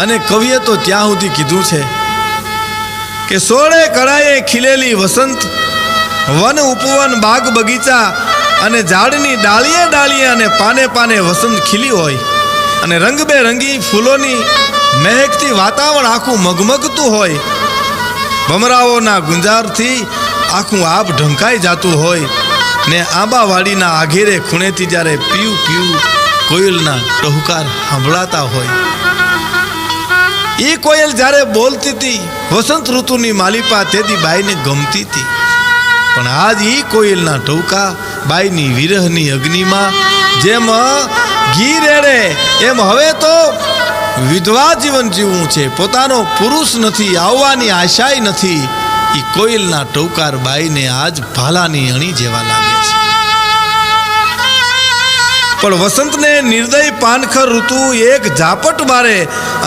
અને કવિએ તો ત્યાં સુધી કીધું છે કે સોળે કળાએ ખીલેલી વસંત, વન ઉપવન બાગ બગીચા અને ઝાડની ડાળીએ ડાળીએ અને પાને પાને વસંત ખીલી હોય અને રંગબેરંગી ફૂલોની મહેકથી વાતાવરણ આખું મગમગતું હોય, ભમરાઓના ગુંજારથી આખું આબ ઢંકાઈ જતું હોય ને આંબાવાડીના આઘેરે ખૂણેથી જ્યારે પીયું પીયું કોયલના ટહુકાર સાંભળાતા હોય, એ કોયલ જ્યારે બોલતી હતી વસંત ઋતુની માલિપા તેથી બાઈને ગમતી હતી, પણ આજ એ કોયલના ટહુકા બાઈની વિરહની અગ્નિમાં જેમ ઘી રેડે એમ હવે તો વિધવા જીવન જીવવું છે, પોતાનો પુરુષ નથી, આવવાની આશાય નથી, એ કોયલના ટહુકાર બાઈને આજ ભાલાની અણી જેવા લાગે છે. પણ વસંતને નિર્દય પાનખર ઋતુ એક ઝાપટ મારે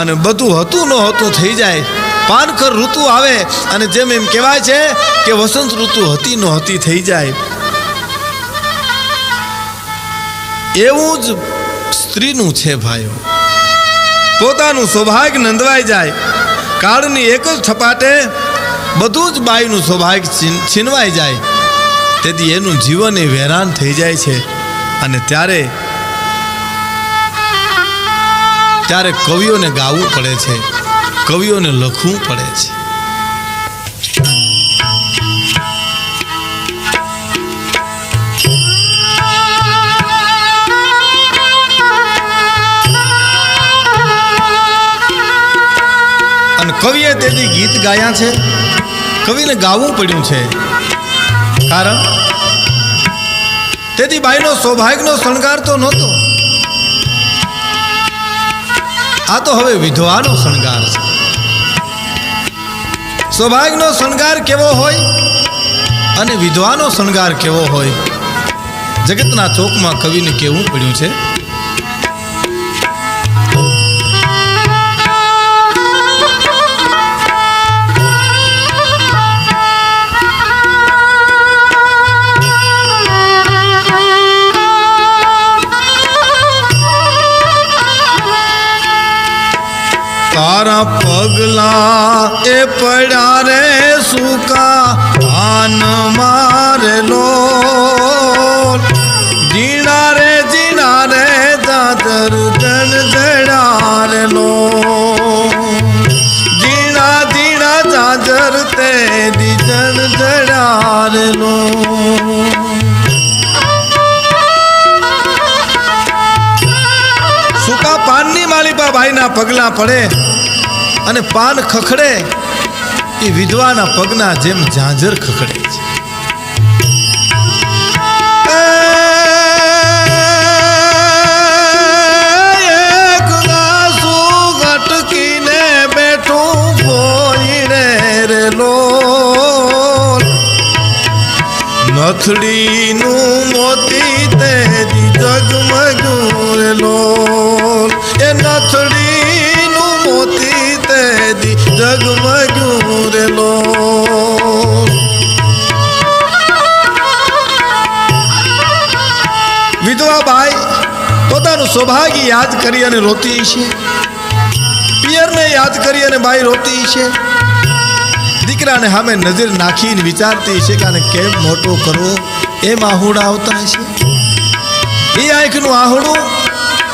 અને બધું હતું ન હતું થઈ જાય. પાનખર ઋતુ આવે અને જેમ એમ કહેવાય છે કે વસંત ઋતુ હતી ન હતી થઈ જાય, એવું જ સ્ત્રીનું છે ભાઈઓ. પોતાનું સૌભાગ્ય નંદવાઈ જાય, કાળની એક જ થપાટે બધું જ બાઈનું સૌભાગ્ય છીનવાઈ જાય, તેથી એનું જીવન એ વેરાન થઈ જાય છે. અને ત્યારે કવિઓને ગાવું પડે છે, કવિઓને લખવું પડે છે. અને કવિએ તેથી ગીત ગાયા છે, કવિને ગાવું પડ્યું છે, કારણ તેથી બાઈનો સૌભાગ્યનો શણગાર તો નહોતો, આ તો હવે વિધવાનો શણગાર છે. સૌભાગ્યનો શણગાર કેવો હોય અને વિધવાનો શણગાર કેવો હોય, જગતના ચોકમાં કવિને કહેવું પડ્યું છે. તારા પગલા એ પડ્યા રે સુકા આન મારેલો, જીણા રે જાતર જણ જડારેલો, જીણા જાજર તે જણ જડારેલો. સુકા પાનની માલિપા ભાઈના પગલા પડે અને પાન ખખડે, એ વિધવાના પગના જેમ ઝાંઝર ખખડે છે. એક ગાસુ ગટકીને બેઠું ભોઈને રેલો, નથડીનું મોતી તેજી જગમગ્યું રેલો, એ નથડીનું મોતી તેજી જગમગ્યું રેલો. વિધવા બાઈ પોતાનું સૌભાગ્ય યાદ કરી અને રોતી છે, પિયરને યાદ કરી અને બાઈ રોતી છે, દીકરાને સામે નજર નાખીને વિચારતી છે કે આને કેમ મોટો કરવો, એમ આહુડા આવતા છે. એ આંખનું આહુડું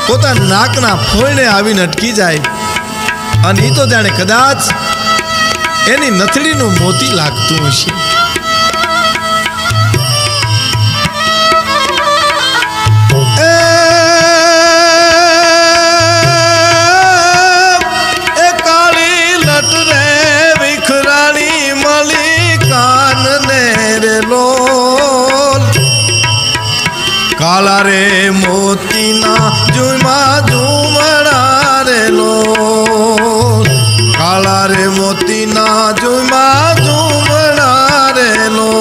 પોતાના નાકના ફોઈને આવીને અટકી જાય અને એ તો જાણે કદાચ એની નથડીનું મોતી લાગતું હશે. એ કાળી લટ રે વિખરાણી મળી કાનને રેલો, કાળા રે મોતીના ઝુમા ઝુમડા રેલો, કાળા રે મોતીના ઝુમા ઝુમડા રેલો.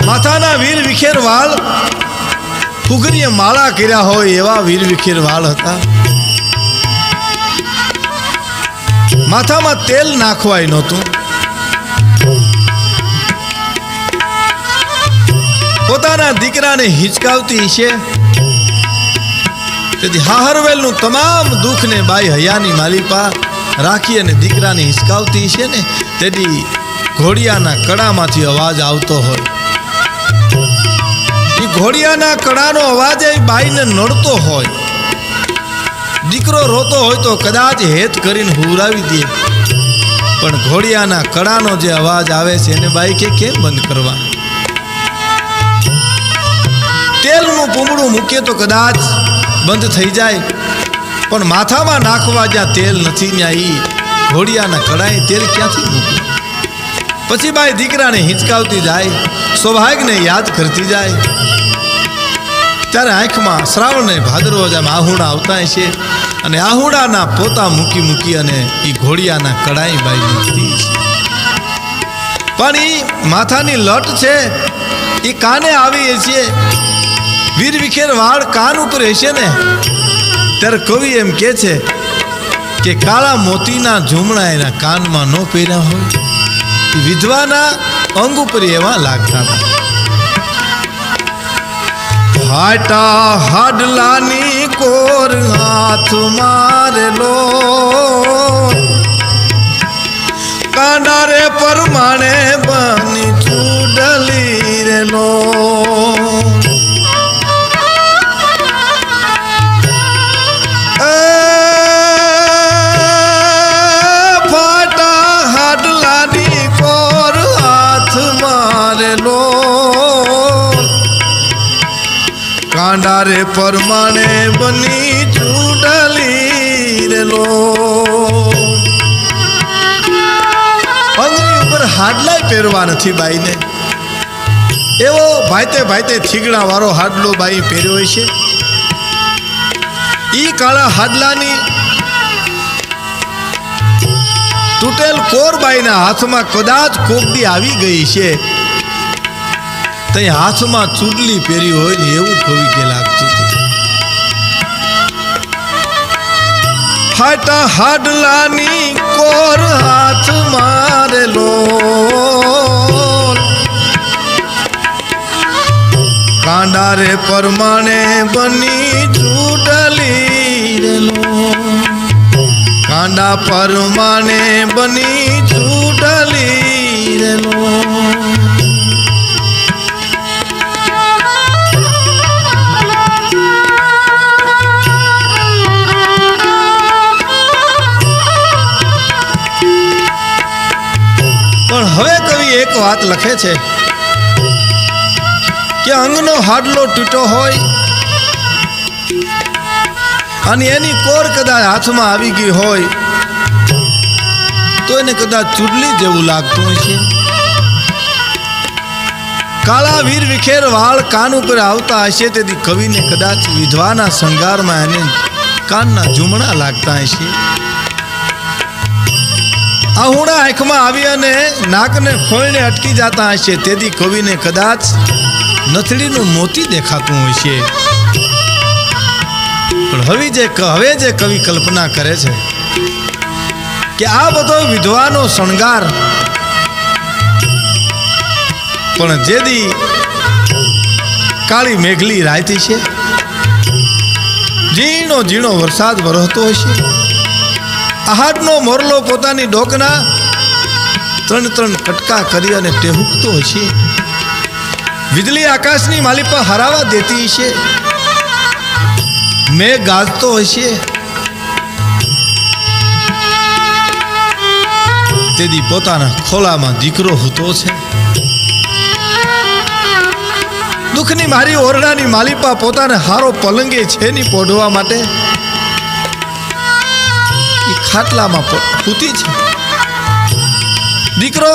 માથાના વીર વિખેર વાળ ફુગરીએ માળા કર્યા હોય એવા વીર વિખેર વાળ હતા. માથામાં તેલ નાખવાય નહોતું. પોતાના દીકરાને હિંચકાવતી છે. તેથી હાહરવેલનું તમામ દુઃખને બાઈ હયાની માલિપા રાખી અને દીકરાને હિંચકાવતી છે ને, તેથી ઘોડિયાના કડામાંથી અવાજ આવતો હોય. એ ઘોડિયાના કડાનો અવાજ એ બાઈને નડતો હોય. દીકરો રોતો હોય તો કદાચ હેત કરીને હુરાવી દે, પણ ઘોડિયાના કડાનો જે અવાજ આવે છે એને બાઈ કે કેમ બંધ કરવા? તેલનું પૂમડું મૂકીએ તો કદાચ બંધ થઈ જાય, પણ માથામાં નાખવા જ્યાં તેલ નથી ત્યાં ઈ ઘોડિયાના કડાએ તેલ ક્યાંથી મૂકવું? પછી બાઈ દીકરાને હિંચકાવતી જાય, સૌભાગ્યને યાદ કરતી જાય. ત્યારે આંખમાં શ્રાવણ ને ભાદરવો જેમ આહુડા આવતા છે, અને આહુડાના પોતા મૂકી મૂકી અને એ ઘોડિયાના કડાઈ બાઈ મૂકતી છે. પણ એ માથાની લટ છે એ કાને આવી છે. વીર વિખેર વાળ કાન ઉપર હશે ને, ત્યારે કવિ એમ કે છે કે કાળા મોતીના ઝૂમણા એના કાનમાં ન પહેર્યા હોય, વિધવાના અંગ ઉપર એવા લાગતા. હાટા હાડલાની કોર હાથ મારેલો, કાંડા રે પરમાણે બની ચૂડલી રેલો. ફાટા હાડલાની કોર હાથ મારેલો, કાંડા રે પરમાણે બની ચૂડલી રેલો. અંગની ઉપર હાડલાય પહેરવા નથી બાઈને. એવો ભાઈતે ભાઈતે થીગડા વાળો હાડલો બાઈ પહેર્યો હોય છે. ઈ કાળા હાડલાની તૂટેલ કોરબાઈના હાથમાં કદાચ કોકડી આવી ગઈ છે, તઈ હાથમાં ચૂડલી પહેરી હોય ને એવું કવિ કે લાગતું હતું. હાટા હાડલાની કોર હાથ મારેલો, કાંડા રે પરમાણે બની ચૂડલી રેલો. કાંડા પરમાણે બની ચૂડલી રેલો. પણ હવે કવિ એક વાત લખે છે કે અંગનો હાડલો તૂટ્યો હોય અને એની કોર કદાચ હાથમાં આવી ગઈ હોય તો એને કદાચ ચૂડલી જેવું લાગતું હશે. કાળા વીર વિખેર વાળ કાન ઉપર આવતા હશે, તેથી કવિને કદાચ વિધવાના શણગારમાં એને કાનના ઝૂમણા લાગતા હશે. આહુડા આંખમાં આવી અને નાકને ફોઈને અટકી જતા હશે, તેથી કવિને કદાચ નથડીનું મોતી દેખાતું હોય છે. પણ હવે જે કવિ કલ્પના કરે છે કે આ બધો વિધવાનો શણગાર પણ જેદી કાળી મેઘલી રાયતી છે, ઝીણો ઝીણો વરસાદ વરસતો હશે, આહાડનો મોરલો પોતાની ડોકના 3 કટકા કરી અને ટેહુકતો હશે, વીજળી આકાશની માલિપા હરાવા દેતી હશે, મેઘ ગાજતો હશે. તેથી પોતાના ખોલામાં દીકરો હૂતો છે. દુઃખની મારી ઓરડાની માલિપા પોતાને હારો પલંગે છે ની પોઢવા માટે ખાટલામાં સૂતી છે. દીકરો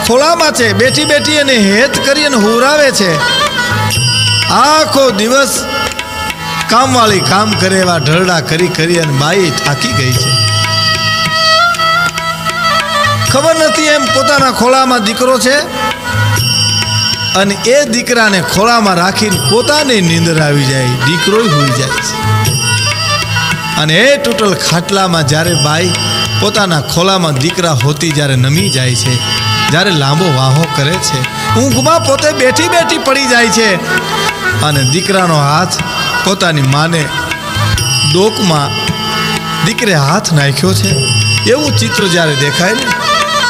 ખોળામાં છે, બેઠી બેઠી અને હેત કરી અને હુરાવે છે. આખો દિવસ કામવાળી કામ કરે એવા ઢરડા કરી કરી અને બાઈ થાકી ગઈ છે. ખબર નથી એમ પોતાના ખોળામાં દીકરો છે અને એ દીકરાને ખોળામાં રાખીને પોતાને નીંદર આવી જાય, દીકરો હોઈ જાય છે. અને એ તૂટલ ખાટલામાં જ્યારે બાઈ પોતાના ખોલામાં દીકરા હોતી જ્યારે નમી જાય છે, જ્યારે લાંબો વાહો કરે છે, ઊંઘમાં પોતે બેઠી બેઠી પડી જાય છે અને દીકરાનો હાથ પોતાની માને ડોકમાં દીકરે હાથ નાખ્યો છે, એવું ચિત્ર જ્યારે દેખાય ને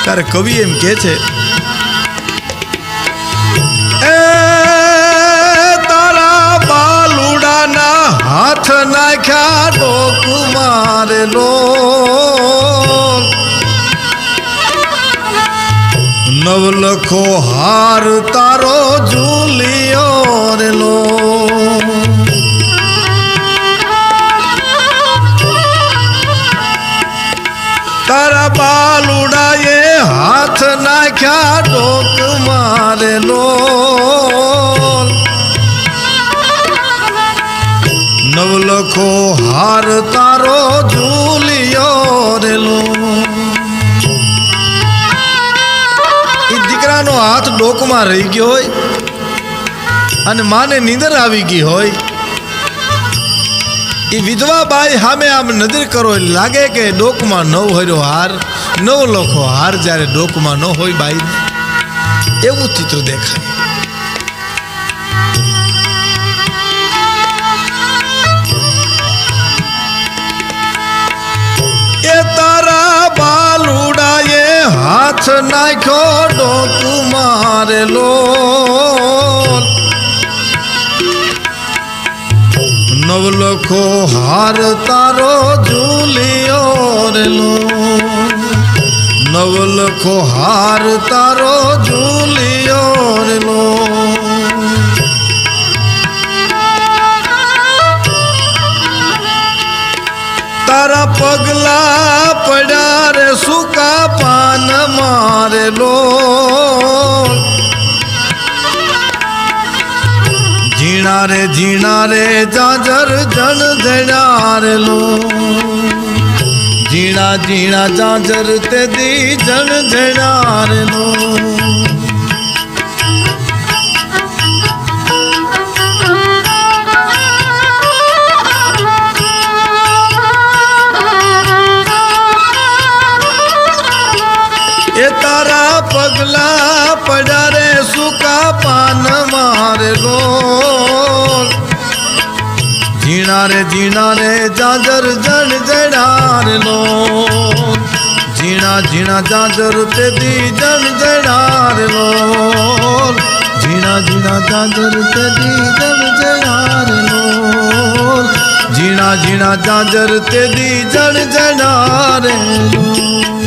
ત્યારે કવિ એમ કહે છે, એ તારા બાલુડાના હાથ નાખ્યા ડોકમાં રે લોલ, નવલખો હાર તારો ઝૂલિયો રે લોલ, તારા બાલુડાએ હાથ નાખ્યા ડોક મારે લોલ, નવલખો હાર તારો ઝૂલિયો રે લોલ. એ દીકરાનો હાથ ડોકમાં રહી ગયો હોય અને માને નીંદર આવી ગઈ હોય, એ વિધવા બાઈ સામે આમ નજર કરો લાગે કે ડોકમાં નવ હર્યો હાર, નવ લખો હાર જ્યારે ડોકમાં ન હોય બાઈ, એવું ચિત્ર દેખાય. એ તારા બાલુડાએ હાથ નાખ્યો ડોકમાં રે લોલ, નવલખો હાર તારો ઝૂલિયો રે લોલ, નવલખો હાર તારો ઝૂલિયો રે લોલ. તારા પગલા પડ્યા રે સૂકા પાન મારે લોલ, ઝીણા રે જાજર જણ જણા રે લોલ, ઝીણા ઝીણા જાજર તે દી જણ જણા રે લોલ. એ તારા પગલા પડ્યા રે સૂકા પાન મારે લોલ, ઝીણા રે જાજર જણ જણા રે લોલ, ઝીણા ઝીણા જાજર તે દી જણ જણા રે લોલ, ઝીણા ઝીણા જાજર તે દી જણ જણા રે લોલ, ઝીણા ઝીણા જાજર તે દી જણ જણા રે લોલ.